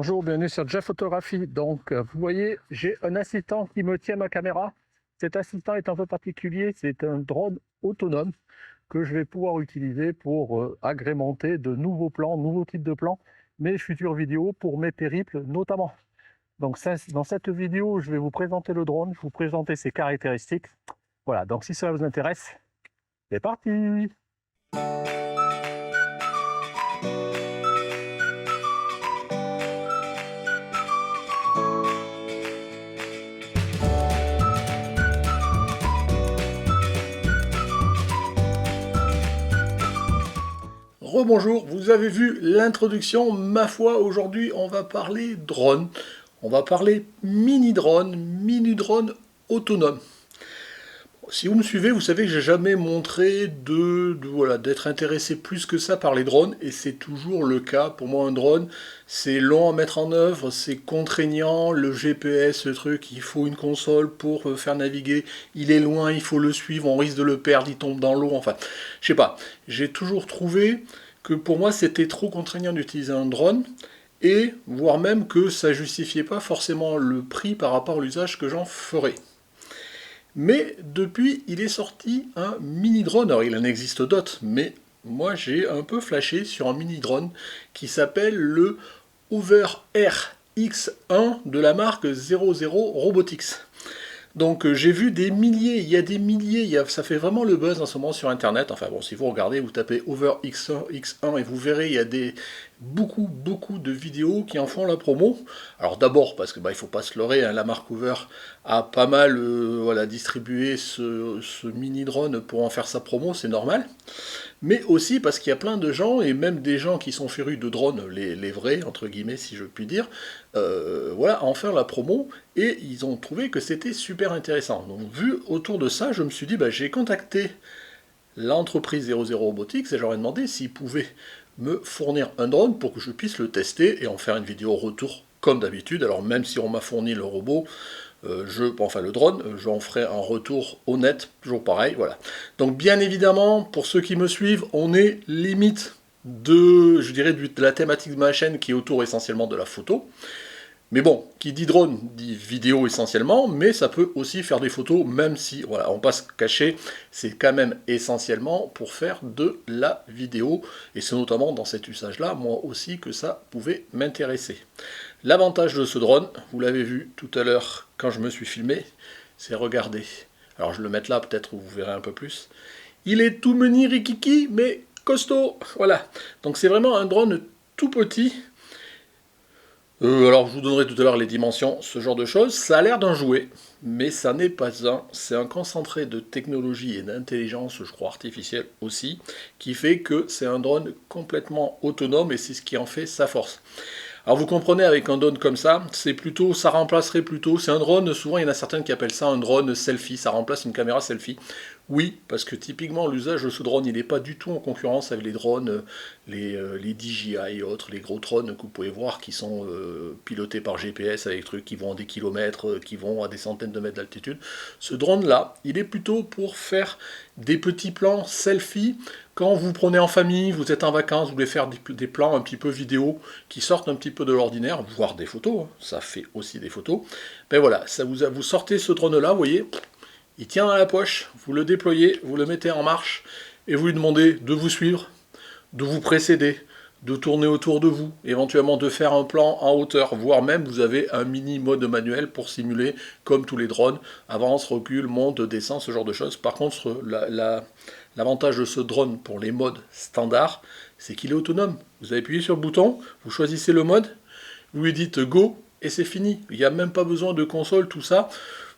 Bonjour, bienvenue sur Jeff Photographie. Donc, vous voyez, j'ai un assistant qui me tient ma caméra. Cet assistant est un peu particulier, c'est un drone autonome que je vais pouvoir utiliser pour agrémenter de nouveaux plans, nouveaux types de plans, mes futures vidéos pour mes périples notamment. Donc, dans cette vidéo, je vais vous présenter le drone, vous présenter ses caractéristiques. Voilà, donc si cela vous intéresse, c'est parti! Rebonjour, vous avez vu l'introduction, ma foi, aujourd'hui on va parler drone, on va parler mini-drone autonome. Si vous me suivez, vous savez que j'ai jamais montré voilà, d'être intéressé plus que ça par les drones, et c'est toujours le cas. Pour moi, un drone, c'est long à mettre en œuvre, c'est contraignant, le GPS, le truc, il faut une console pour faire naviguer, il est loin, il faut le suivre, on risque de le perdre, il tombe dans l'eau, enfin, je sais pas. J'ai toujours trouvé que pour moi, c'était trop contraignant d'utiliser un drone, et voire même que ça justifiait pas forcément le prix par rapport à l'usage que j'en ferais. Mais depuis, il est sorti un mini-drone. Alors, il en existe d'autres, mais moi, j'ai un peu flashé sur un mini-drone qui s'appelle le Hover RX1 de la marque 00 Robotics. Donc j'ai vu des milliers, il y a des milliers, ça fait vraiment le buzz en ce moment sur internet. Enfin bon, si vous regardez, vous tapez Over X1 et vous verrez, il y a beaucoup de vidéos qui en font la promo. Alors d'abord parce que il faut pas se leurrer, hein, la marque Over a pas mal voilà, distribué ce mini drone pour en faire sa promo, c'est normal. Mais aussi parce qu'il y a plein de gens, et même des gens qui sont férus de drones, les vrais, entre guillemets, si je puis dire, voilà, à en faire la promo, et ils ont trouvé que c'était super intéressant. Donc, vu autour de ça, je me suis dit, j'ai contacté l'entreprise 00 Robotics, et j'aurais demandé s'ils pouvaient me fournir un drone pour que je puisse le tester et en faire une vidéo retour, comme d'habitude. Alors, même si on m'a fourni le robot, enfin le drone, j'en ferai un retour honnête, toujours pareil, voilà. Donc bien évidemment, pour ceux qui me suivent, on est limite je dirais, de la thématique de ma chaîne qui est autour essentiellement de la photo. Mais bon, qui dit drone dit vidéo essentiellement, mais ça peut aussi faire des photos, même si, voilà, on passe caché, c'est quand même essentiellement pour faire de la vidéo, et c'est notamment dans cet usage-là, moi aussi, que ça pouvait m'intéresser. L'avantage de ce drone, vous l'avez vu tout à l'heure quand je me suis filmé, c'est regarder. Alors je vais le mettre là, peut-être vous verrez un peu plus. Il est tout mini rikiki, mais costaud, voilà. Donc c'est vraiment un drone tout petit. Alors je vous donnerai tout à l'heure les dimensions, ce genre de choses. Ça a l'air d'un jouet, mais ça n'est pas un. C'est un concentré de technologie et d'intelligence, je crois artificielle aussi, qui fait que c'est un drone complètement autonome et c'est ce qui en fait sa force. Alors vous comprenez, avec un drone comme ça, ça remplacerait plutôt, c'est un drone, souvent il y en a certains qui appellent ça un drone selfie, ça remplace une caméra selfie. Oui, parce que typiquement l'usage de ce drone, il n'est pas du tout en concurrence avec les drones, les DJI et autres, les gros drones que vous pouvez voir qui sont pilotés par GPS avec des trucs qui vont à des kilomètres, qui vont à des centaines de mètres d'altitude. Ce drone-là, il est plutôt pour faire des petits plans selfie. Quand vous prenez en famille, vous êtes en vacances, vous voulez faire des plans un petit peu vidéo qui sortent un petit peu de l'ordinaire, voire des photos, hein, ça fait aussi des photos. Ben voilà, vous sortez ce drone-là, vous voyez, il tient dans la poche, vous le déployez, vous le mettez en marche, et vous lui demandez de vous suivre, de vous précéder, de tourner autour de vous, éventuellement de faire un plan en hauteur, voire même vous avez un mini mode manuel pour simuler, comme tous les drones, avance, recule, monte, descend, ce genre de choses. Par contre, l'avantage de ce drone pour les modes standards, c'est qu'il est autonome. Vous appuyez sur le bouton, vous choisissez le mode, vous lui dites go, et c'est fini. Il n'y a même pas besoin de console, tout ça.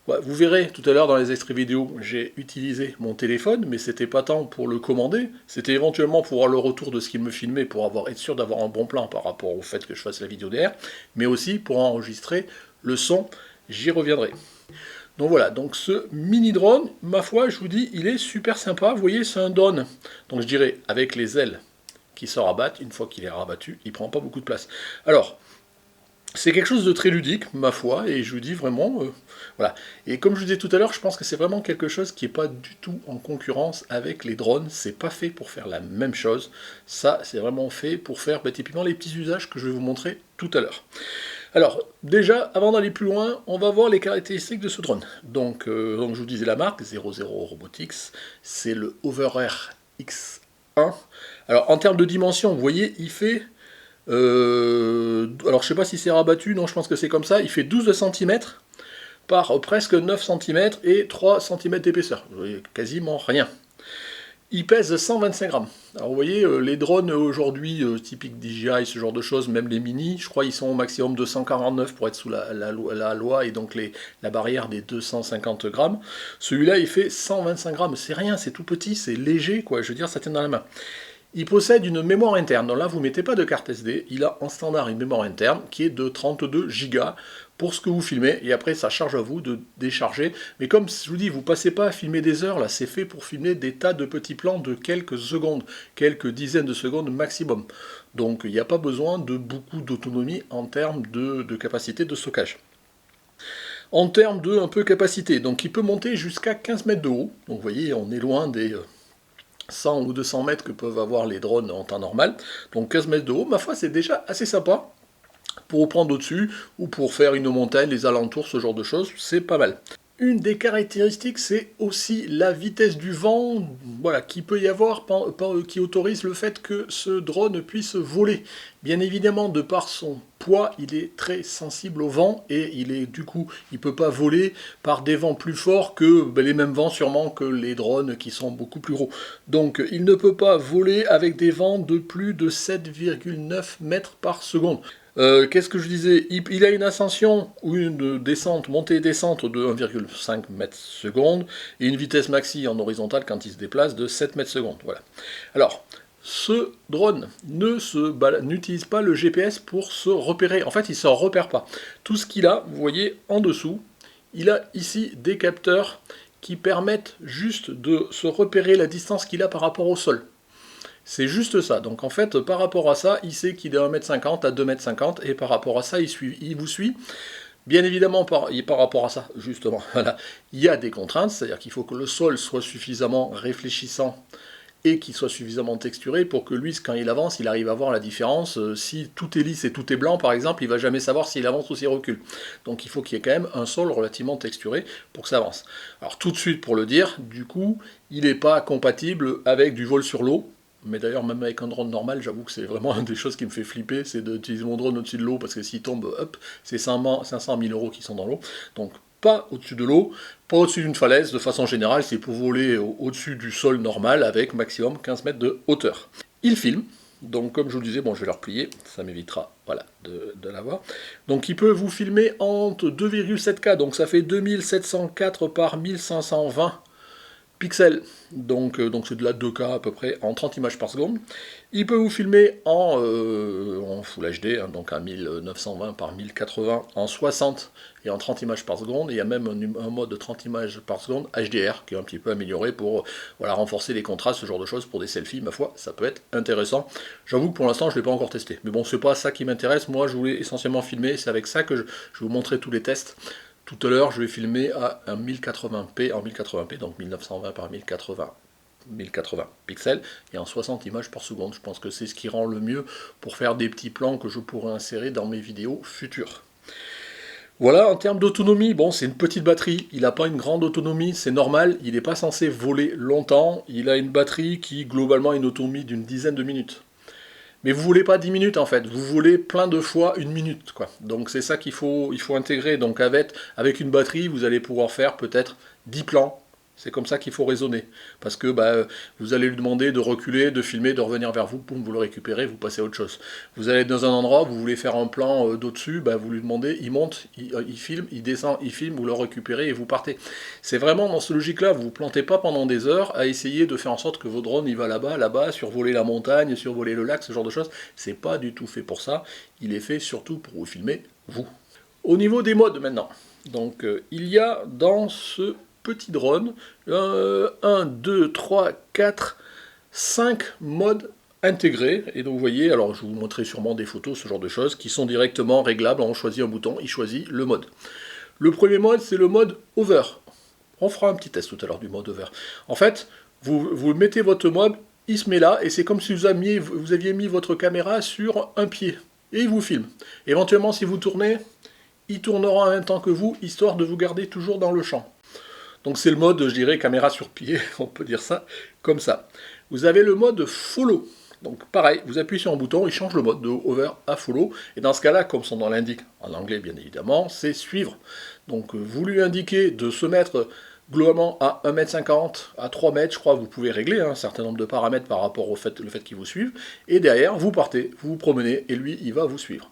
Ouais, vous verrez tout à l'heure dans les extraits vidéo, j'ai utilisé mon téléphone, mais c'était pas tant pour le commander, c'était éventuellement pour avoir le retour de ce qu'il me filmait, pour être sûr d'avoir un bon plan par rapport au fait que je fasse la vidéo derrière, mais aussi pour enregistrer le son, j'y reviendrai. Donc voilà, donc ce mini drone, ma foi, je vous dis, il est super sympa. Vous voyez, c'est un drone, donc je dirais avec les ailes qui se rabattent. Une fois qu'il est rabattu, il prend pas beaucoup de place. Alors, C'est quelque chose de très ludique, ma foi, et je vous dis vraiment, voilà. Et comme je vous disais tout à l'heure, je pense que c'est vraiment quelque chose qui n'est pas du tout en concurrence avec les drones. C'est pas fait pour faire la même chose. Ça, c'est vraiment fait pour faire typiquement les petits usages que je vais vous montrer tout à l'heure. Alors, déjà, avant d'aller plus loin, on va voir les caractéristiques de ce drone. Donc je vous disais la marque, 00 Robotics, c'est le Overair X1. Alors, en termes de dimension, vous voyez, il fait alors je sais pas si c'est rabattu, non je pense que c'est comme ça, il fait 12 cm par presque 9 cm et 3 cm d'épaisseur, vous voyez, quasiment rien. Il pèse 125 grammes. Alors vous voyez, les drones aujourd'hui, typiques DJI, ce genre de choses, même les mini, je crois ils sont au maximum de 149 pour être sous la loi et donc la barrière des 250 grammes. Celui-là il fait 125 grammes, c'est rien, c'est tout petit, c'est léger quoi, je veux dire ça tient dans la main. Il possède une mémoire interne, donc là vous ne mettez pas de carte SD, il a en standard une mémoire interne qui est de 32 Go pour ce que vous filmez, et après ça charge à vous de décharger, mais comme je vous dis, vous ne passez pas à filmer des heures, là c'est fait pour filmer des tas de petits plans de quelques secondes, quelques dizaines de secondes maximum, donc il n'y a pas besoin de beaucoup d'autonomie en termes de capacité de stockage. En termes de un peu capacité, donc il peut monter jusqu'à 15 mètres de haut, donc vous voyez on est loin des 100 ou 200 mètres que peuvent avoir les drones en temps normal. Donc 15 mètres de haut, ma foi, c'est déjà assez sympa pour prendre au-dessus ou pour faire une montagne, les alentours, ce genre de choses, c'est pas mal. Une des caractéristiques, c'est aussi la vitesse du vent, voilà, qui peut y avoir, qui autorise le fait que ce drone puisse voler. Bien évidemment, de par son poids, il est très sensible au vent et du coup, il ne peut pas voler par des vents plus forts que les mêmes vents sûrement que les drones qui sont beaucoup plus gros. Donc, il ne peut pas voler avec des vents de plus de 7,9 mètres par seconde. Qu'est-ce que je disais, il a une ascension ou une descente, montée et descente de 1,5 mètres seconde et une vitesse maxi en horizontale quand il se déplace de 7 mètres seconde. Voilà. Alors, ce drone n'utilise pas le GPS pour se repérer. En fait, il ne se repère pas. Tout ce qu'il a, vous voyez en dessous, il a ici des capteurs qui permettent juste de se repérer la distance qu'il a par rapport au sol. C'est juste ça. Donc en fait, par rapport à ça, il sait qu'il est 1,50 m à 2,50 m et par rapport à ça, il vous suit. Bien évidemment, par rapport à ça, justement, voilà, il y a des contraintes, c'est-à-dire qu'il faut que le sol soit suffisamment réfléchissant et qu'il soit suffisamment texturé pour que lui, quand il avance, il arrive à voir la différence. Si tout est lisse et tout est blanc, par exemple, il ne va jamais savoir s'il avance ou s'il recule. Donc il faut qu'il y ait quand même un sol relativement texturé pour que ça avance. Alors tout de suite, pour le dire, du coup, il n'est pas compatible avec du vol sur l'eau. Mais d'ailleurs, même avec un drone normal, j'avoue que c'est vraiment une des choses qui me fait flipper, c'est d'utiliser mon drone au-dessus de l'eau, parce que s'il tombe, hop, c'est 500 000 euros qui sont dans l'eau. Donc, pas au-dessus de l'eau, pas au-dessus d'une falaise, de façon générale, c'est pour voler au-dessus du sol normal, avec maximum 15 mètres de hauteur. Il filme, donc comme je vous le disais, bon, je vais le replier, ça m'évitera voilà, de l'avoir. Donc il peut vous filmer entre 2,7K, donc ça fait 2704 par 1520 pixels, donc c'est de la 2K à peu près, en 30 images par seconde. Il peut vous filmer en Full HD, hein, donc à 1920 par 1080 en 60 et en 30 images par seconde. Il y a même un mode de 30 images par seconde HDR qui est un petit peu amélioré pour voilà, renforcer les contrastes, ce genre de choses pour des selfies. Ma foi, ça peut être intéressant. J'avoue que pour l'instant, je ne l'ai pas encore testé. Mais bon, c'est pas ça qui m'intéresse. Moi, je voulais essentiellement filmer. C'est avec ça que je vais vous montrer tous les tests. Tout à l'heure, je vais filmer à un 1080p, en 1080p, donc 1920 par 1080 pixels, et en 60 images par seconde. Je pense que c'est ce qui rend le mieux pour faire des petits plans que je pourrais insérer dans mes vidéos futures. Voilà, en termes d'autonomie, bon, c'est une petite batterie, il n'a pas une grande autonomie, c'est normal, il n'est pas censé voler longtemps, il a une batterie qui, globalement, a une autonomie d'une dizaine de minutes. Mais vous voulez pas 10 minutes en fait, vous voulez plein de fois une minute quoi. Donc c'est ça qu'il faut intégrer. Donc avec une batterie, vous allez pouvoir faire peut-être 10 plans. C'est comme ça qu'il faut raisonner. Parce que vous allez lui demander de reculer, de filmer, de revenir vers vous, poum, vous le récupérez, vous passez à autre chose. Vous allez être dans un endroit, vous voulez faire un plan d'au-dessus, vous lui demandez, il monte, il filme, il descend, il filme, vous le récupérez et vous partez. C'est vraiment dans cette logique-là, vous ne vous plantez pas pendant des heures à essayer de faire en sorte que votre drone il va là-bas, survoler la montagne, survoler le lac, ce genre de choses. C'est pas du tout fait pour ça. Il est fait surtout pour vous filmer, vous. Au niveau des modes maintenant, donc il y a dans ce petit drone 1, 2, 3, 4, 5 modes intégré, et donc vous voyez, alors je vous montrerai sûrement des photos, ce genre de choses, qui sont directement réglables. On choisit un bouton, il choisit le mode. Le premier mode, c'est le mode over. On fera un petit test tout à l'heure du mode over. En fait, vous mettez votre mode, il se met là, et c'est comme si vous aviez mis votre caméra sur un pied, et il vous filme. Éventuellement, si vous tournez, il tournera en même temps que vous, histoire de vous garder toujours dans le champ. Donc c'est le mode, je dirais, caméra sur pied, on peut dire ça comme ça. Vous avez le mode follow. Donc pareil, vous appuyez sur un bouton, il change le mode de over à follow. Et dans ce cas-là, comme son nom l'indique, en anglais bien évidemment, c'est suivre. Donc vous lui indiquez de se mettre globalement à 1,50 m, à 3 mètres, je crois, vous pouvez régler un certain nombre de paramètres par rapport au fait qu'il vous suive. Et derrière, vous partez, vous vous promenez, et lui, il va vous suivre.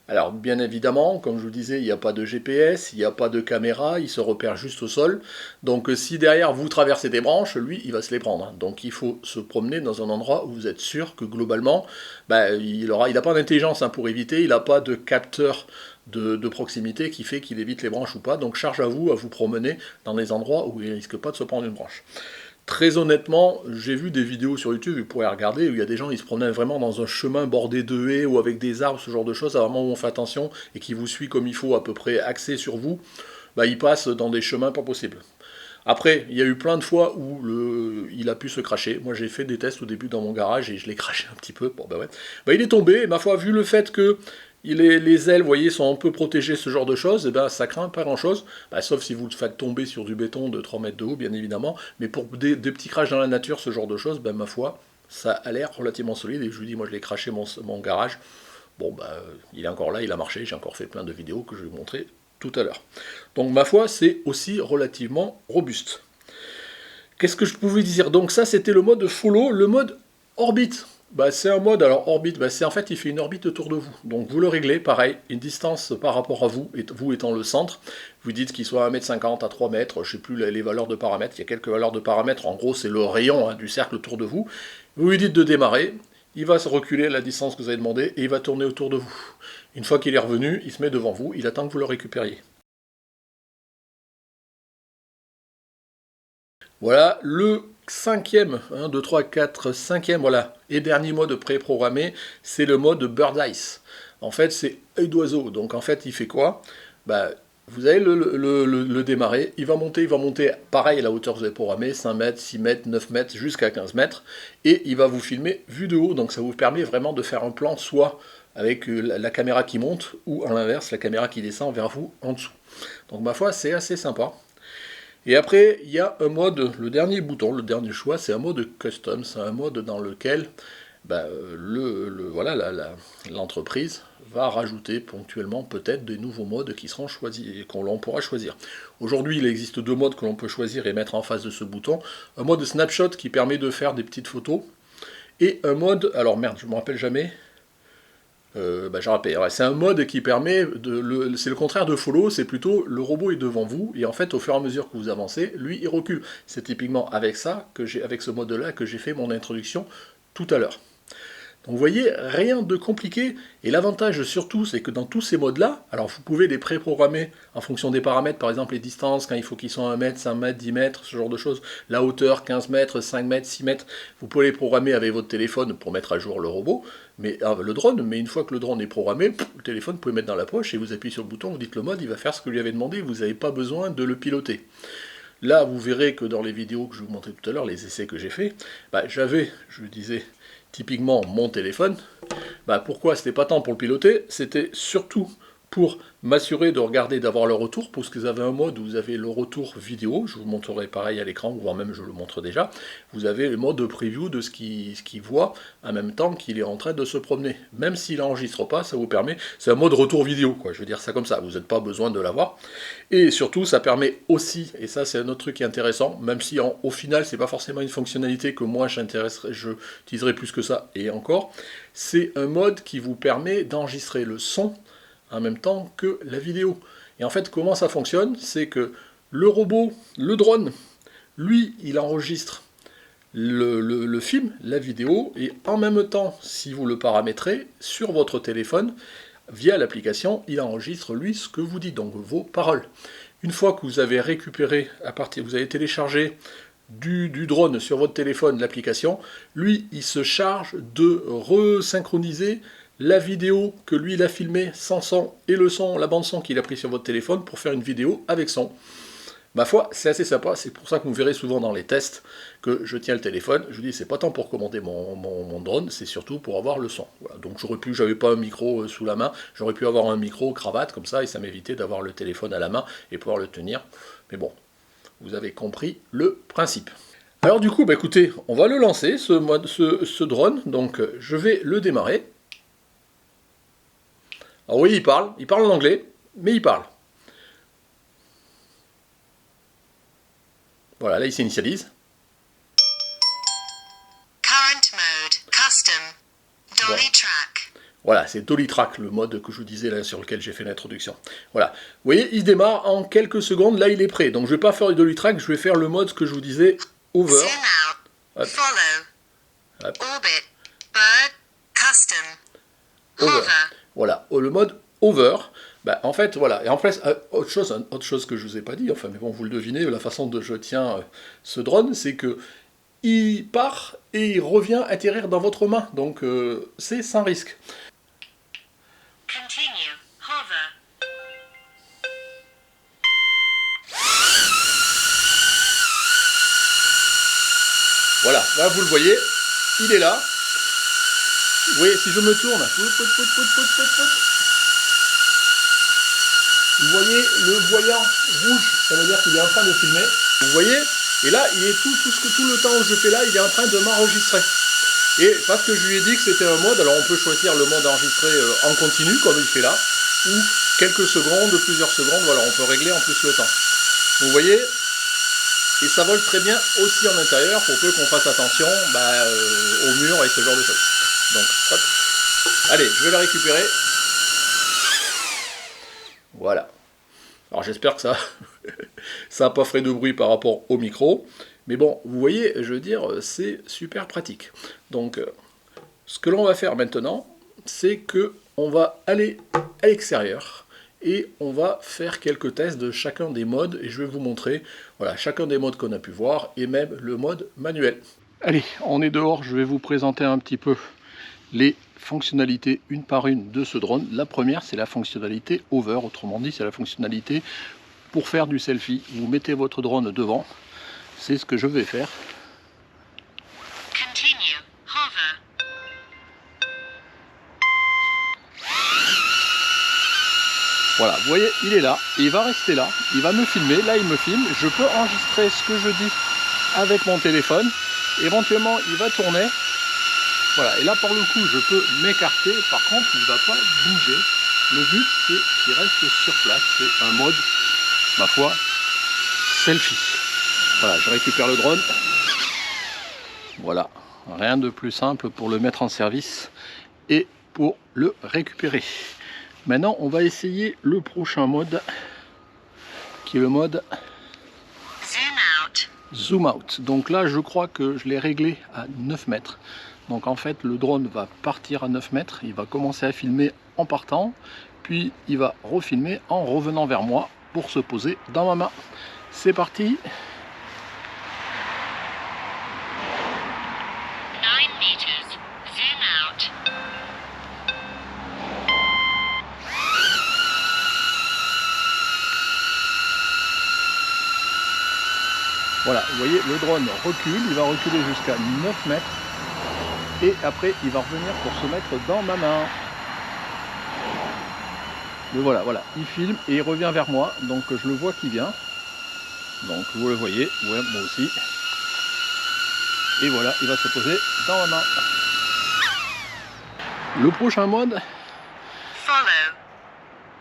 Alors bien évidemment, comme je vous disais, il n'y a pas de GPS, il n'y a pas de caméra, il se repère juste au sol. Donc si derrière vous traversez des branches, lui il va se les prendre. Donc il faut se promener dans un endroit où vous êtes sûr que globalement, il n'a pas d'intelligence pour éviter, il n'a pas de capteur de proximité qui fait qu'il évite les branches ou pas. Donc charge à vous promener dans des endroits où il ne risque pas de se prendre une branche. Très honnêtement, j'ai vu des vidéos sur YouTube, vous pourrez regarder, où il y a des gens qui se promènent vraiment dans un chemin bordé de haies ou avec des arbres, ce genre de choses, à un moment où on fait attention et qui vous suit comme il faut, à peu près axé sur vous, il passe dans des chemins pas possibles. Après, il y a eu plein de fois où il a pu se cracher. Moi, j'ai fait des tests au début dans mon garage et je l'ai craché un petit peu. Bon, ouais. Il est tombé, et ma foi, vu le fait que les ailes, vous voyez, sont un peu protégées, ce genre de choses, et ça craint pas grand-chose, sauf si vous le faites tomber sur du béton de 3 mètres de haut, bien évidemment, mais pour des petits crashs dans la nature, ce genre de choses, ma foi, ça a l'air relativement solide, et je vous dis, moi je l'ai craché mon garage, bon, il est encore là, il a marché, j'ai encore fait plein de vidéos que je vais vous montrer tout à l'heure. Donc ma foi, c'est aussi relativement robuste. Qu'est-ce que je pouvais dire? Donc ça, c'était le mode follow, le mode orbite. C'est un mode, alors orbite, c'est en fait il fait une orbite autour de vous. Donc vous le réglez, pareil, une distance par rapport à vous, vous étant le centre. Vous dites qu'il soit à 1,50 m, à 3 mètres, je ne sais plus les valeurs de paramètres, il y a quelques valeurs de paramètres, en gros c'est le rayon du cercle autour de vous. Vous lui dites de démarrer, il va se reculer à la distance que vous avez demandé et il va tourner autour de vous. Une fois qu'il est revenu, il se met devant vous, il attend que vous le récupériez. Voilà le cinquième, 1, 2, 3, 4, cinquième, voilà, et dernier mode préprogrammé, c'est le mode Bird Eyes. En fait, c'est œil d'oiseau. Donc en fait, il fait quoi? Vous allez le démarrer, il va monter pareil à la hauteur que vous avez programmé, 5 mètres, 6 mètres, 9 mètres, jusqu'à 15 mètres, et il va vous filmer vue de haut, donc ça vous permet vraiment de faire un plan, soit avec la caméra qui monte, ou à l'inverse, la caméra qui descend vers vous en dessous. Donc ma foi, c'est assez sympa. Et après, il y a un mode, le dernier bouton, le dernier choix, c'est un mode custom, c'est un mode dans lequel l'entreprise va rajouter ponctuellement peut-être des nouveaux modes qui seront choisis et qu'on pourra choisir. Aujourd'hui, il existe 2 modes que l'on peut choisir et mettre en face de ce bouton. Un mode snapshot qui permet de faire des petites photos, et un mode, alors merde, je ne me rappelle jamais, je rappelle, ouais, c'est un mode qui permet, c'est le contraire de follow, c'est plutôt le robot est devant vous, et en fait au fur et à mesure que vous avancez, lui il recule. C'est typiquement avec ça, avec ce mode-là, que j'ai fait mon introduction tout à l'heure. Donc vous voyez, rien de compliqué, et l'avantage surtout, c'est que dans tous ces modes-là, alors vous pouvez les préprogrammer en fonction des paramètres, par exemple les distances, quand il faut qu'ils soient 1 mètre, 5 mètres, 10 mètres, ce genre de choses, la hauteur, 15 mètres, 5 mètres, 6 mètres, vous pouvez les programmer avec votre téléphone pour mettre à jour le robot, le drone, mais une fois que le drone est programmé, le téléphone vous pouvez mettre dans la poche, et vous appuyez sur le bouton, vous dites le mode, il va faire ce que lui avez demandé, vous n'avez pas besoin de le piloter. Là, vous verrez que dans les vidéos que je vous montrais tout à l'heure, les essais que j'ai faits, j'avais, je disais, typiquement mon téléphone. Pourquoi c'était pas tant pour le piloter, c'était surtout pour m'assurer de regarder, d'avoir le retour, parce que vous avez un mode où vous avez le retour vidéo, je vous montrerai pareil à l'écran, voire même je le montre déjà, vous avez le mode de preview de ce qu'il voit en même temps qu'il est en train de se promener. Même s'il n'enregistre pas, ça vous permet, c'est un mode retour vidéo, quoi, je veux dire ça comme ça, vous n'avez pas besoin de l'avoir. Et surtout, ça permet aussi, et ça c'est un autre truc qui est intéressant, même si au final c'est pas forcément une fonctionnalité que moi j'utiliserai plus que ça, et encore, c'est un mode qui vous permet d'enregistrer le son en même temps que la vidéo. Et en fait, comment ça fonctionne? C'est que le robot, le drone, lui, il enregistre le film, la vidéo, et en même temps, si vous le paramétrez sur votre téléphone, via l'application, il enregistre lui ce que vous dites, donc vos paroles. Une fois que vous avez récupéré, vous avez téléchargé du drone sur votre téléphone, l'application, lui, il se charge de resynchroniser la vidéo que lui, il a filmée sans son et le son, la bande son qu'il a pris sur votre téléphone pour faire une vidéo avec son. Ma foi, c'est assez sympa, c'est pour ça que vous verrez souvent dans les tests que je tiens le téléphone, je vous dis c'est pas tant pour commander mon drone, c'est surtout pour avoir le son. Voilà. Donc j'avais pas un micro sous la main, j'aurais pu avoir un micro cravate comme ça et ça m'évitait d'avoir le téléphone à la main et pouvoir le tenir. Mais bon, vous avez compris le principe. Alors du coup, bah écoutez, on va le lancer, ce drone, donc je vais le démarrer. Alors oui, il parle en anglais, mais il parle. Voilà, là il s'initialise. Current mode, custom, dolly track. Voilà, c'est Dolly Track, le mode que je vous disais là sur lequel j'ai fait l'introduction. Voilà, vous voyez, il démarre en quelques secondes, là il est prêt. Donc je ne vais pas faire du Dolly Track, je vais faire le mode que je vous disais, over. Zoom out, Hop. follow, Hop. orbit, bird, custom, Over. hover. Voilà, le mode over. Bah, en fait, voilà. Et en fait, autre chose que je vous ai pas dit, enfin, mais bon, vous le devinez, la façon dont je tiens ce drone, c'est que il part et il revient atterrir dans votre main. Donc, c'est sans risque. Continue, hover. Voilà, là, vous le voyez, il est là. Vous voyez, si je me tourne, vous voyez le voyant rouge, ça veut dire qu'il est en train de filmer. Vous voyez, et là, il est tout le temps où je fais là, il est en train de m'enregistrer. Et parce que je lui ai dit que c'était un mode, alors on peut choisir le mode enregistré en continu, comme il fait là, ou quelques secondes, plusieurs secondes, voilà, on peut régler en plus le temps. Vous voyez, et ça vole très bien aussi en intérieur, pour peu qu'on fasse attention au mur et ce genre de choses. Donc, hop. Allez, je vais la récupérer. Voilà. Alors j'espère que ça n'a pas fait de bruit par rapport au micro. Mais bon, vous voyez, je veux dire, c'est super pratique. Donc, ce que l'on va faire maintenant, c'est que on va aller à l'extérieur et on va faire quelques tests de chacun des modes et je vais vous montrer, voilà, chacun des modes qu'on a pu voir et même le mode manuel. Allez, on est dehors, je vais vous présenter un petit peu les fonctionnalités une par une de ce drone. La première, c'est la fonctionnalité over, autrement dit, c'est la fonctionnalité pour faire du selfie. Vous mettez votre drone devant, c'est ce que je vais faire. Continue, hover. Voilà, vous voyez, il est là, et il va rester là, il va me filmer, là il me filme, je peux enregistrer ce que je dis avec mon téléphone, éventuellement il va tourner, voilà, et là pour le coup je peux m'écarter, par contre il ne va pas bouger, le but c'est qu'il reste sur place, c'est un mode, ma foi, selfie. Voilà, je récupère le drone, voilà, rien de plus simple pour le mettre en service et pour le récupérer. Maintenant, on va essayer le prochain mode, qui est le mode Zoom out. Zoom Out. Donc là, je crois que je l'ai réglé à 9 mètres. Donc en fait, le drone va partir à 9 mètres, il va commencer à filmer en partant, puis il va refilmer en revenant vers moi pour se poser dans ma main. C'est parti! 9 meters. Zoom out. Voilà, vous voyez, le drone recule, il va reculer jusqu'à 9 mètres. Et après, il va revenir pour se mettre dans ma main. Mais voilà, voilà, il filme et il revient vers moi. Donc je le vois qui vient. Donc vous le voyez, ouais, moi aussi. Et voilà, il va se poser dans ma main. Le prochain mode, Follow.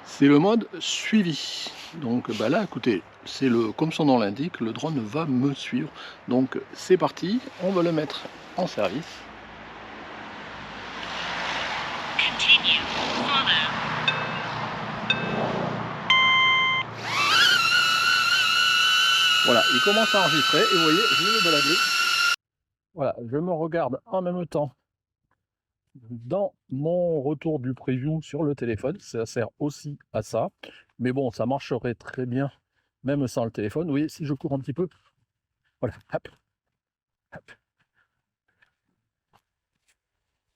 c'est le mode suivi. Donc bah là, écoutez, c'est comme son nom l'indique, le drone va me suivre. Donc c'est parti, on va le mettre en service. Continue, follow. Voilà, il commence à enregistrer et vous voyez, je vais le balader. Voilà, je me regarde en même temps dans mon retour du preview sur le téléphone. Ça sert aussi à ça. Mais bon, ça marcherait très bien même sans le téléphone. Vous voyez, si je cours un petit peu, Voilà, hop, hop.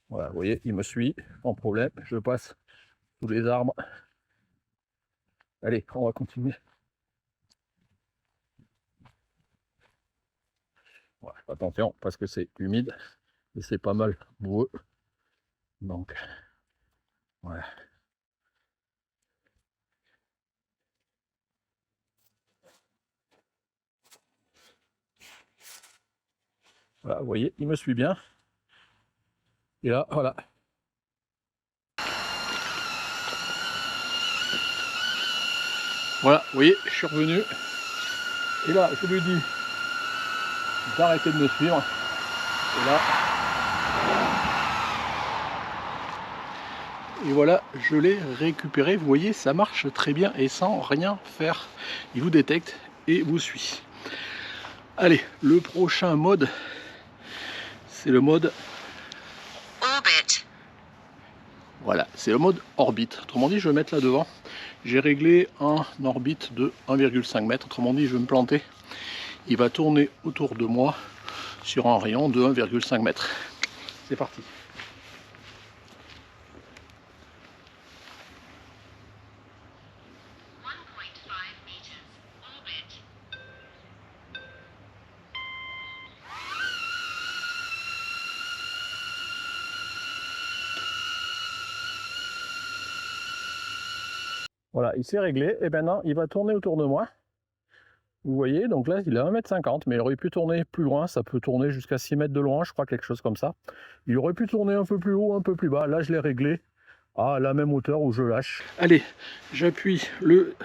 Voilà, vous voyez, il me suit, sans problème. Je passe sous les arbres. Allez, on va continuer. Voilà, attention, parce que c'est humide et c'est pas mal boueux. Donc, voilà. Voilà, vous voyez, il me suit bien. Et là, voilà. Voilà, vous voyez, je suis revenu. Et là, je lui dis d'arrêter de me suivre. Et là, et voilà, je l'ai récupéré. Vous voyez, ça marche très bien et sans rien faire. Il vous détecte et vous suit. Allez, le prochain mode, c'est le mode... Orbit. Voilà, c'est le mode orbite. Autrement dit, je vais mettre là devant. J'ai réglé un orbite de 1,5 m. Autrement dit, je vais me planter. Il va tourner autour de moi sur un rayon de 1,5 m. C'est parti. Voilà, il s'est réglé et maintenant il va tourner autour de moi. Vous voyez, donc là il est à 1,50 m, mais il aurait pu tourner plus loin, ça peut tourner jusqu'à 6 mètres de loin, je crois, quelque chose comme ça. Il aurait pu tourner un peu plus haut, un peu plus bas. Là je l'ai réglé à la même hauteur où je lâche. Allez, j'appuie le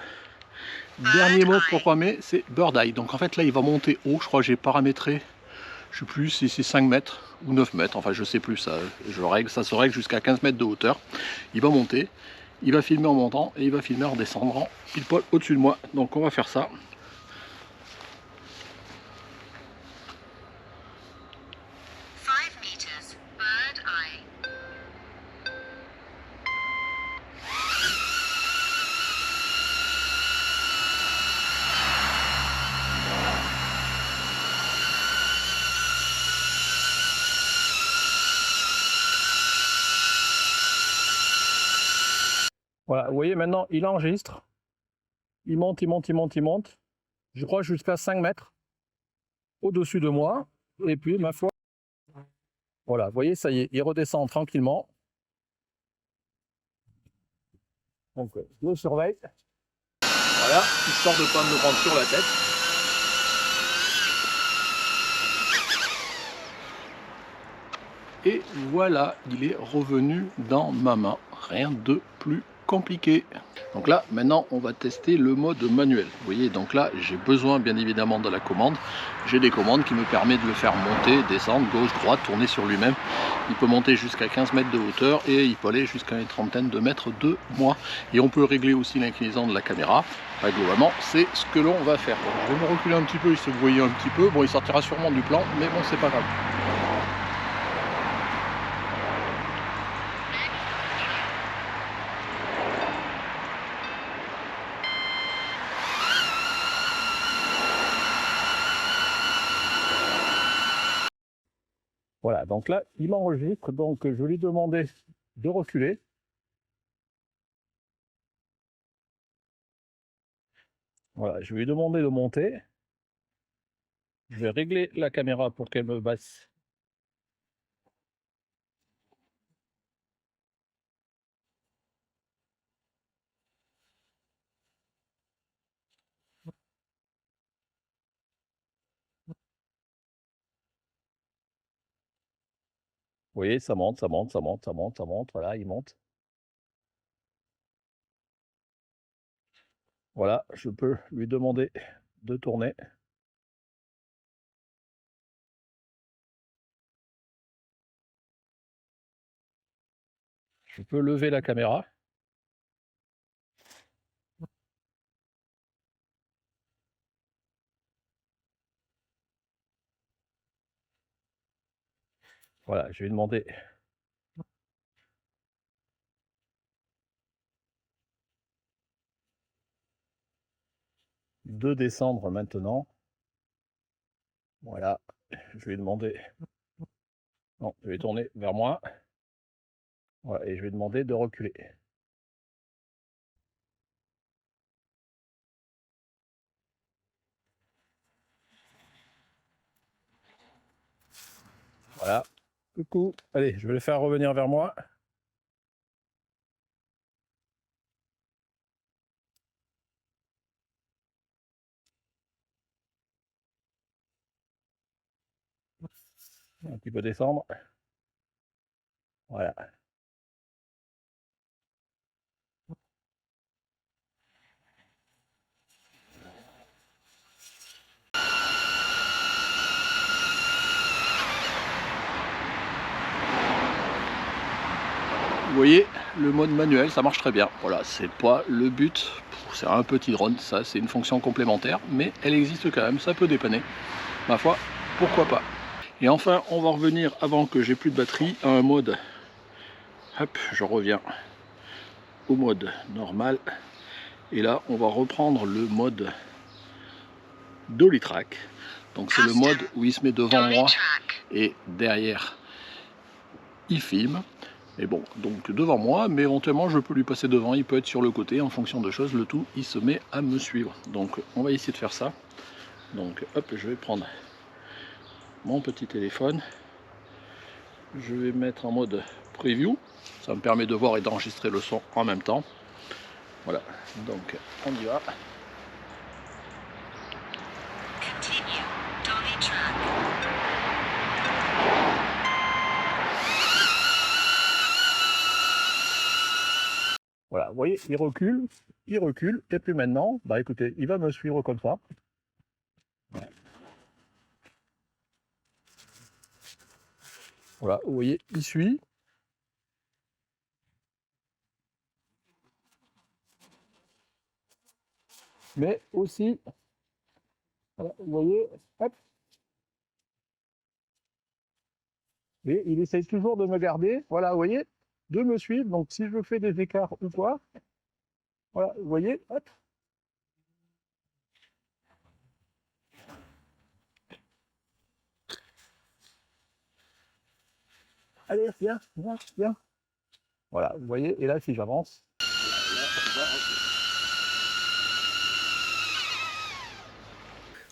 dernier mode programmé, c'est Bird Eye. Donc en fait là il va monter haut, je crois que j'ai paramétré, je sais plus si c'est 5 mètres ou 9 mètres, enfin je sais plus, ça, ça se règle jusqu'à 15 mètres de hauteur. Il va monter, il va filmer en montant et il va filmer en descendant pile poil au-dessus de moi. Donc on va faire ça. 5 meters. Bird eye. Voilà, vous voyez maintenant il enregistre. Il monte, il monte, il monte, il monte. Je crois jusqu'à 5 mètres au-dessus de moi. Et puis ma foi, voilà, vous voyez, ça y est, il redescend tranquillement. Donc je le surveille. Voilà, histoire de ne pas me prendre sur la tête. Et voilà, il est revenu dans ma main. Rien de plus compliqué. Donc là, maintenant, on va tester le mode manuel. Vous voyez, donc là, j'ai besoin bien évidemment de la commande. J'ai des commandes qui me permettent de le faire monter, descendre, gauche, droite, tourner sur lui-même. Il peut monter jusqu'à 15 mètres de hauteur et il peut aller jusqu'à une trentaine de mètres de moi. Et on peut régler aussi l'inclinaison de la caméra. Enfin, globalement, c'est ce que l'on va faire. Donc, je vais me reculer un petit peu, histoire que vous voyez un petit peu. Bon, il sortira sûrement du plan, mais bon, c'est pas grave. Voilà, donc là, il m'enregistre, donc je lui demandais de reculer. Voilà, je vais lui demander de monter. Je vais régler la caméra pour qu'elle me baisse. Vous voyez, ça monte, ça monte, ça monte, ça monte, ça monte. Voilà, il monte. Voilà, je peux lui demander de tourner. Je peux lever la caméra. Voilà, je vais lui demander de descendre maintenant. Voilà, je vais demander... Non, je vais tourner vers moi. Voilà, et je vais demander de reculer. Voilà. Coucou. Allez, je vais le faire revenir vers moi. Un petit peu descendre. Voilà. Vous voyez, le mode manuel, ça marche très bien. Voilà, c'est pas le but. C'est un petit drone, ça c'est une fonction complémentaire, mais elle existe quand même, ça peut dépanner. Ma foi, pourquoi pas. Et enfin, on va revenir, avant que j'ai plus de batterie, à un mode. Hop, je reviens au mode normal. Et là, on va reprendre le mode Dolly Track. Donc c'est le mode où il se met devant moi et derrière, il filme. Et bon, donc devant moi, mais éventuellement je peux lui passer devant, il peut être sur le côté, en fonction de choses, le tout, il se met à me suivre. Donc on va essayer de faire ça. Donc hop, je vais prendre mon petit téléphone, je vais mettre en mode preview, ça me permet de voir et d'enregistrer le son en même temps. Voilà, donc on y va. Continue. Dolly track. Voilà, vous voyez, il recule, et puis maintenant, bah écoutez, il va me suivre comme ça. Voilà, vous voyez, il suit. Mais aussi, voilà, vous voyez, hop, et il essaye toujours de me garder, voilà, vous voyez, de me suivre. Donc si je fais des écarts ou quoi, voilà, vous voyez, hop. Allez, viens, viens, viens. Voilà, vous voyez, et là, si j'avance,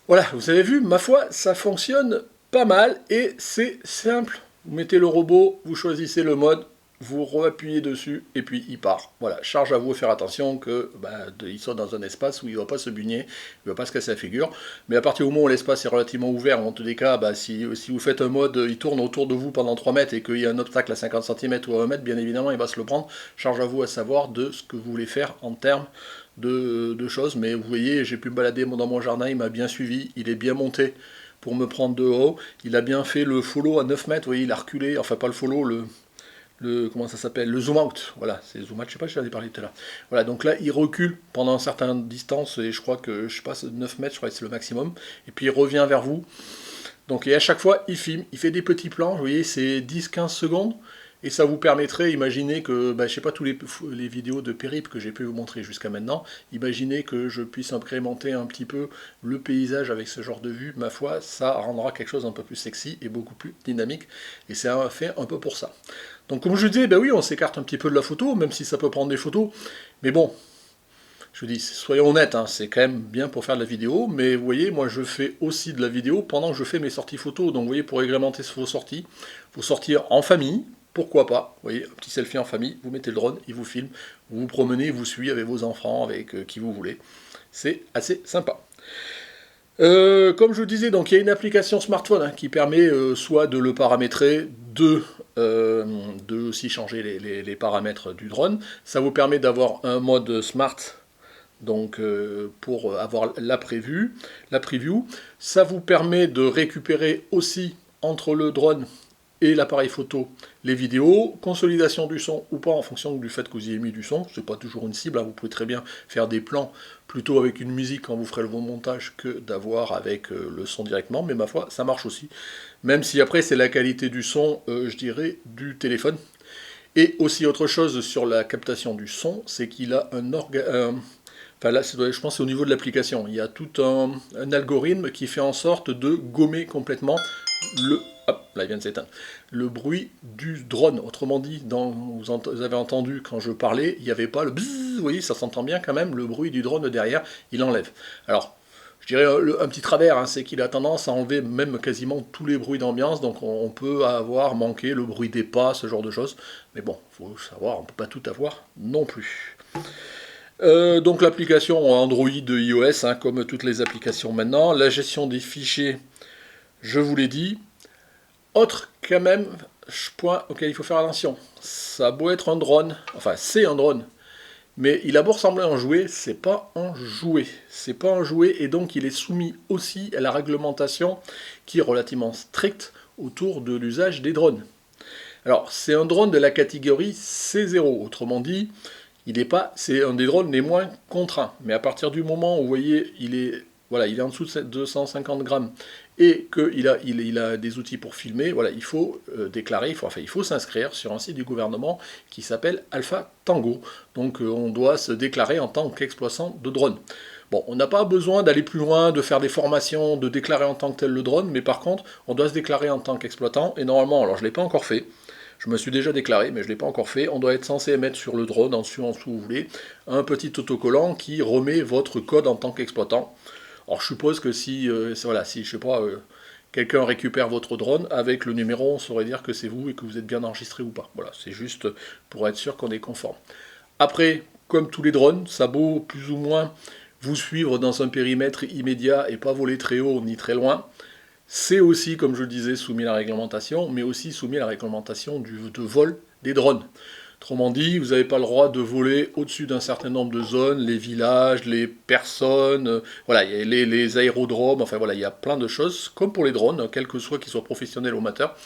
Voilà, vous avez vu, ma foi, ça fonctionne pas mal et c'est simple. Vous mettez le robot, vous choisissez le mode, vous appuyez dessus et puis il part. Voilà, charge à vous de faire attention que il soit dans un espace où il ne va pas se bugner, il ne va pas se casser la figure. Mais à partir du moment où l'espace est relativement ouvert, en tous les cas, si vous faites un mode, il tourne autour de vous pendant 3 mètres et qu'il y a un obstacle à 50 cm ou à 1 mètre, bien évidemment, il va se le prendre. Charge à vous à savoir de ce que vous voulez faire en termes de choses, mais vous voyez, j'ai pu me balader dans mon jardin, il m'a bien suivi, il est bien monté pour me prendre de haut, il a bien fait le follow à 9 mètres, vous voyez, il a reculé, enfin pas le follow, comment ça s'appelle, le zoom out, voilà, c'est zoom out, je sais pas si j'en ai parlé tout à l'heure. Voilà, donc là, il recule pendant une certaine distance, et je crois que, je sais pas, 9 mètres, je crois que c'est le maximum, et puis il revient vers vous, donc et à chaque fois, il filme, il fait des petits plans, vous voyez, c'est 10-15 secondes, et ça vous permettrait, imaginez que, je sais pas, tous les vidéos de périple que j'ai pu vous montrer jusqu'à maintenant, imaginez que je puisse incrémenter un petit peu le paysage avec ce genre de vue, ma foi, ça rendra quelque chose un peu plus sexy et beaucoup plus dynamique, et c'est fait un peu pour ça. Donc comme je disais, oui, on s'écarte un petit peu de la photo, même si ça peut prendre des photos, mais bon, je vous dis, soyons honnêtes, hein, c'est quand même bien pour faire de la vidéo, mais vous voyez, moi je fais aussi de la vidéo pendant que je fais mes sorties photos, donc vous voyez, pour agrémenter vos sorties, faut sortir en famille, pourquoi pas, vous voyez, un petit selfie en famille, vous mettez le drone, il vous filme, vous vous promenez, vous suivez avec vos enfants, avec qui vous voulez, c'est assez sympa. Comme je vous disais, donc il y a une application smartphone qui permet soit de le paramétrer, de aussi changer les paramètres du drone. Ça vous permet d'avoir un mode smart, donc pour avoir la preview. Ça vous permet de récupérer aussi entre le drone et l'appareil photo les vidéos, consolidation du son ou pas en fonction du fait que vous y ayez mis du son, c'est pas toujours une cible, hein. Vous pouvez très bien faire des plans plutôt avec une musique quand vous ferez le bon montage que d'avoir avec le son directement, mais ma foi ça marche aussi, même si après c'est la qualité du son, je dirais, du téléphone. Et aussi autre chose sur la captation du son, c'est qu'il a Enfin là, je pense que c'est au niveau de l'application. Il y a tout un algorithme qui fait en sorte de gommer complètement le... Hop, là il vient de s'éteindre. Le bruit du drone. Autrement dit, vous avez entendu quand je parlais, il n'y avait pas le bzzz, vous voyez, ça s'entend bien quand même, le bruit du drone derrière, il enlève. Alors, je dirais un petit travers, hein, c'est qu'il a tendance à enlever même quasiment tous les bruits d'ambiance, donc on peut avoir manqué le bruit des pas, ce genre de choses. Mais bon, il faut savoir, on ne peut pas tout avoir non plus. Donc l'application Android iOS, hein, comme toutes les applications maintenant. La gestion des fichiers, je vous l'ai dit. Autre quand même, point auquel il faut faire attention. Ça a beau être un drone, enfin c'est un drone, mais il a beau ressembler à un jouet, c'est pas un jouet. C'est pas un jouet et donc il est soumis aussi à la réglementation qui est relativement stricte autour de l'usage des drones. Alors c'est un drone de la catégorie C0, autrement dit, c'est un des drones les moins contraints. Mais à partir du moment où vous voyez, il est en dessous de 250 grammes et qu'il a des outils pour filmer, voilà, il faut déclarer, il faut s'inscrire sur un site du gouvernement qui s'appelle Alpha Tango. Donc on doit se déclarer en tant qu'exploitant de drone. Bon, on n'a pas besoin d'aller plus loin, de faire des formations, de déclarer en tant que tel le drone, mais par contre, on doit se déclarer en tant qu'exploitant, et normalement, alors je ne l'ai pas encore fait, je me suis déjà déclaré, mais je ne l'ai pas encore fait. On doit être censé mettre sur le drone, en dessous, vous voulez, un petit autocollant qui remet votre code en tant qu'exploitant. Alors je suppose que si je sais pas, quelqu'un récupère votre drone, avec le numéro, on saurait dire que c'est vous et que vous êtes bien enregistré ou pas. Voilà, c'est juste pour être sûr qu'on est conforme. Après, comme tous les drones, ça vaut plus ou moins vous suivre dans un périmètre immédiat et pas voler très haut ni très loin. C'est aussi, comme je le disais, soumis à la réglementation, mais aussi soumis à la réglementation de vol des drones. Autrement dit, vous n'avez pas le droit de voler au-dessus d'un certain nombre de zones, les villages, les personnes, voilà, les aérodromes, enfin voilà, il y a plein de choses, comme pour les drones, quels que soient qu'ils soient professionnels ou amateurs.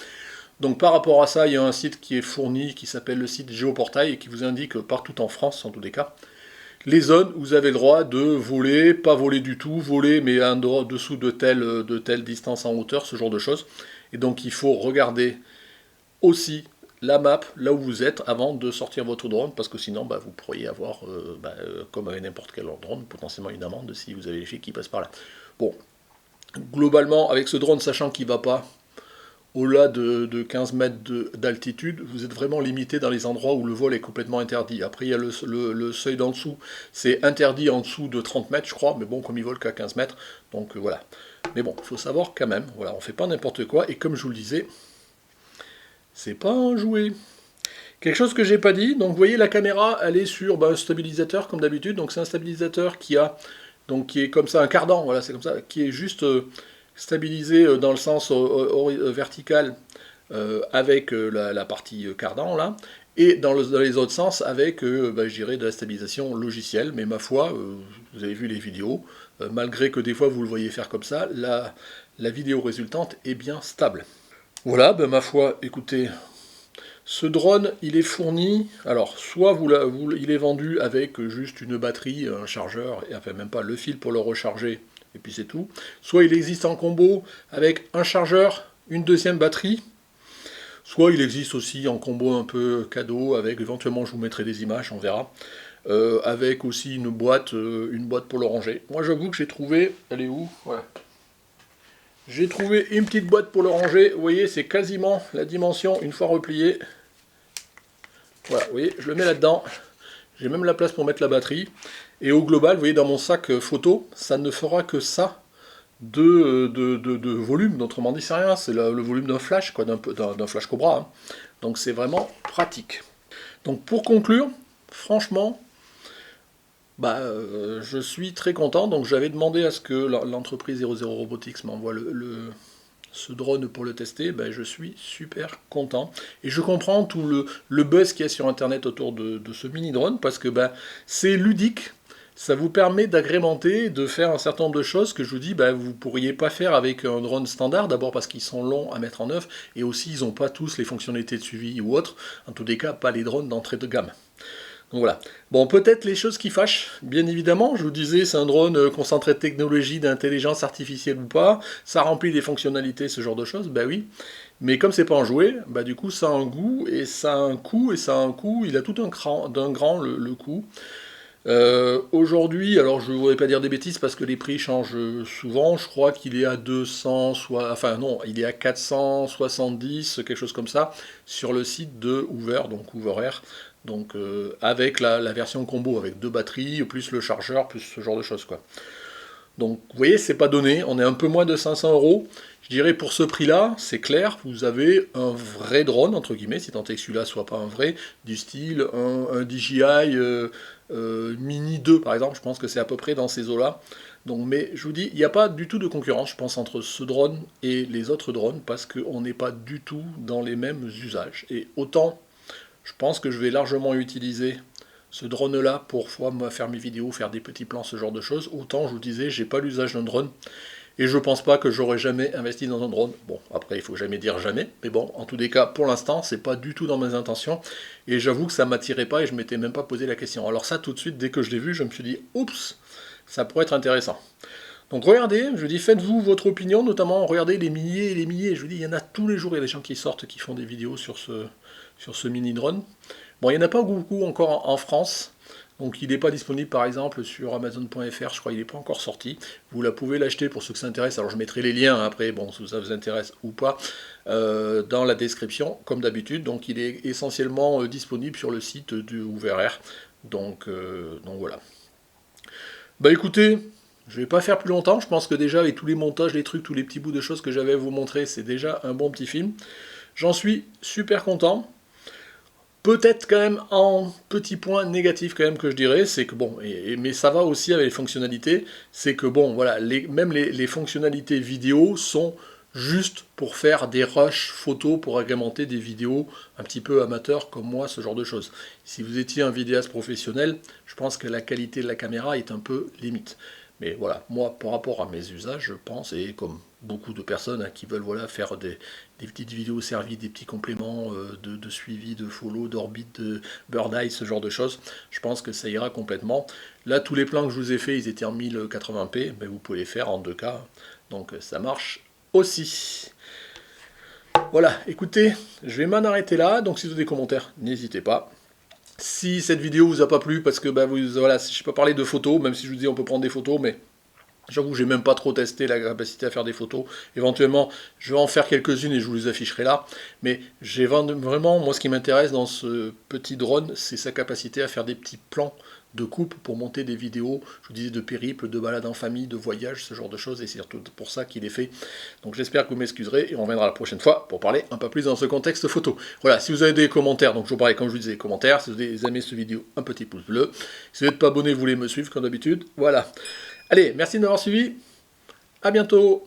Donc par rapport à ça, il y a un site qui est fourni, qui s'appelle le site Géoportail, et qui vous indique partout en France, en tous les cas, les zones où vous avez le droit de voler, pas voler du tout, voler mais en dessous de telle distance en hauteur, ce genre de choses. Et donc il faut regarder aussi la map là où vous êtes avant de sortir votre drone, parce que sinon vous pourriez avoir, comme avec n'importe quel autre drone, potentiellement une amende si vous avez les flics qui passent par là. Bon, globalement, avec ce drone, sachant qu'il ne va pas au-delà de 15 mètres d'altitude, vous êtes vraiment limité dans les endroits où le vol est complètement interdit. Après, il y a le seuil d'en dessous, c'est interdit en dessous de 30 mètres, je crois, mais bon, comme il vole qu'à 15 mètres, donc voilà. Mais bon, il faut savoir quand même, voilà, on ne fait pas n'importe quoi, et comme je vous le disais, c'est pas un jouet. Quelque chose que j'ai pas dit, donc vous voyez la caméra, elle est sur un stabilisateur comme d'habitude, donc c'est un stabilisateur qui est comme ça, un cardan, voilà, c'est comme ça, qui est juste stabilisé dans le sens vertical avec la partie cardan là, et dans les autres sens avec, je dirais, de la stabilisation logicielle, mais ma foi, vous avez vu les vidéos, malgré que des fois vous le voyez faire comme ça, la vidéo résultante est bien stable. Voilà, ma foi, écoutez, ce drone, il est fourni, alors soit il est vendu avec juste une batterie, un chargeur, et enfin même pas le fil pour le recharger, et puis c'est tout. Soit il existe en combo avec un chargeur, une deuxième batterie, soit il existe aussi en combo un peu cadeau, avec éventuellement je vous mettrai des images, on verra, avec aussi une boîte pour le ranger. Moi j'avoue que j'ai trouvé, elle est où? Voilà. J'ai trouvé une petite boîte pour le ranger, vous voyez c'est quasiment la dimension une fois replié. Voilà, vous voyez, je le mets là-dedans, j'ai même la place pour mettre la batterie. Et au global, vous voyez, dans mon sac photo, ça ne fera que ça de volume. Autrement dit, c'est rien, c'est le volume d'un flash, quoi, d'un flash Cobra. Hein. Donc c'est vraiment pratique. Donc pour conclure, franchement, je suis très content. Donc j'avais demandé à ce que l'entreprise 00 Robotics m'envoie ce drone pour le tester, je suis super content. Et je comprends tout le buzz qu'il y a sur Internet autour de ce mini-drone, parce que c'est ludique, ça vous permet d'agrémenter, de faire un certain nombre de choses que je vous dis, vous ne pourriez pas faire avec un drone standard, d'abord parce qu'ils sont longs à mettre en œuvre, et aussi ils n'ont pas tous les fonctionnalités de suivi ou autres, en tous les cas pas les drones d'entrée de gamme. Donc voilà. Bon, peut-être les choses qui fâchent, bien évidemment, je vous disais, c'est un drone concentré de technologie, d'intelligence artificielle ou pas, ça remplit des fonctionnalités, ce genre de choses, oui. Mais comme c'est pas un jouet, du coup ça a un goût, et ça a un coût, et ça a un coût, il a tout d'un grand le coût. Aujourd'hui, alors je ne voudrais pas dire des bêtises parce que les prix changent souvent, je crois qu'il est à 200, enfin non, il est à 470, quelque chose comme ça, sur le site de Hoover, donc Hoover Air, donc avec la version combo, avec 2 batteries, plus le chargeur, plus ce genre de choses, quoi. Donc vous voyez, c'est pas donné, on est un peu moins de 500 euros. Je dirais pour ce prix-là, c'est clair, vous avez un vrai drone, entre guillemets, si tant est que celui-là soit pas un vrai, du style un DJI Mini 2 par exemple, je pense que c'est à peu près dans ces eaux-là. Donc, mais je vous dis, il n'y a pas du tout de concurrence, je pense, entre ce drone et les autres drones, parce qu'on n'est pas du tout dans les mêmes usages. Et autant, je pense que je vais largement utiliser ce drone-là pour moi faire mes vidéos, faire des petits plans, ce genre de choses, autant je vous disais, j'ai pas l'usage d'un drone. Et je pense pas que j'aurais jamais investi dans un drone. Bon, après, il faut jamais dire jamais. Mais bon, en tous les cas, pour l'instant, c'est pas du tout dans mes intentions. Et j'avoue que ça m'attirait pas et je m'étais même pas posé la question. Alors ça, tout de suite, dès que je l'ai vu, je me suis dit, oups, ça pourrait être intéressant. Donc regardez, je vous dis, faites-vous votre opinion, notamment regardez les milliers et les milliers. Je vous dis, il y en a tous les jours, il y a des gens qui sortent, qui font des vidéos sur ce mini drone. Bon, il n'y en a pas beaucoup encore en France. Donc il n'est pas disponible par exemple sur Amazon.fr, je crois qu'il n'est pas encore sorti. Vous la pouvez l'acheter pour ceux que ça intéresse. Alors je mettrai les liens après, bon, si ça vous intéresse ou pas, dans la description, comme d'habitude. Donc il est essentiellement disponible sur le site du Hoover Air. Donc voilà. Bah écoutez, je vais pas faire plus longtemps. Je pense que déjà avec tous les montages, les trucs, tous les petits bouts de choses que j'avais à vous montrer, c'est déjà un bon petit film. J'en suis super content. Peut-être quand même en petit point négatif quand même que je dirais, c'est que bon, mais ça va aussi avec les fonctionnalités, c'est que bon, voilà, même les fonctionnalités vidéo sont juste pour faire des rushs photos, pour agrémenter des vidéos un petit peu amateurs comme moi, ce genre de choses. Si vous étiez un vidéaste professionnel, je pense que la qualité de la caméra est un peu limite. Mais voilà, moi, par rapport à mes usages, je pense, et comme beaucoup de personnes qui veulent voilà, faire des petites vidéos servies, des petits compléments de suivi, de follow, d'orbite, de bird eye, ce genre de choses, je pense que ça ira complètement. Là, tous les plans que je vous ai faits, ils étaient en 1080p, mais vous pouvez les faire en 2K, donc ça marche aussi. Voilà, écoutez, je vais m'en arrêter là, donc si vous avez des commentaires, n'hésitez pas. Si cette vidéo vous a pas plu, parce que bah, voilà, je ne peux pas parler de photos, même si je vous dis on peut prendre des photos, mais j'avoue que j'ai même pas trop testé la capacité à faire des photos. Éventuellement, je vais en faire quelques-unes et je vous les afficherai là. Mais j'ai vraiment, moi ce qui m'intéresse dans ce petit drone, c'est sa capacité à faire des petits plans de coupe pour monter des vidéos, je vous disais, de périple, de balade en famille, de voyage, ce genre de choses, et c'est surtout pour ça qu'il est fait. Donc j'espère que vous m'excuserez, et on reviendra la prochaine fois pour parler un peu plus dans ce contexte photo. Voilà, si vous avez des commentaires, donc je vous parlais, comme je vous disais, commentaires, si vous avez aimé cette vidéo, un petit pouce bleu. Si vous n'êtes pas abonné, vous voulez me suivre comme d'habitude, voilà. Allez, merci de m'avoir suivi, à bientôt.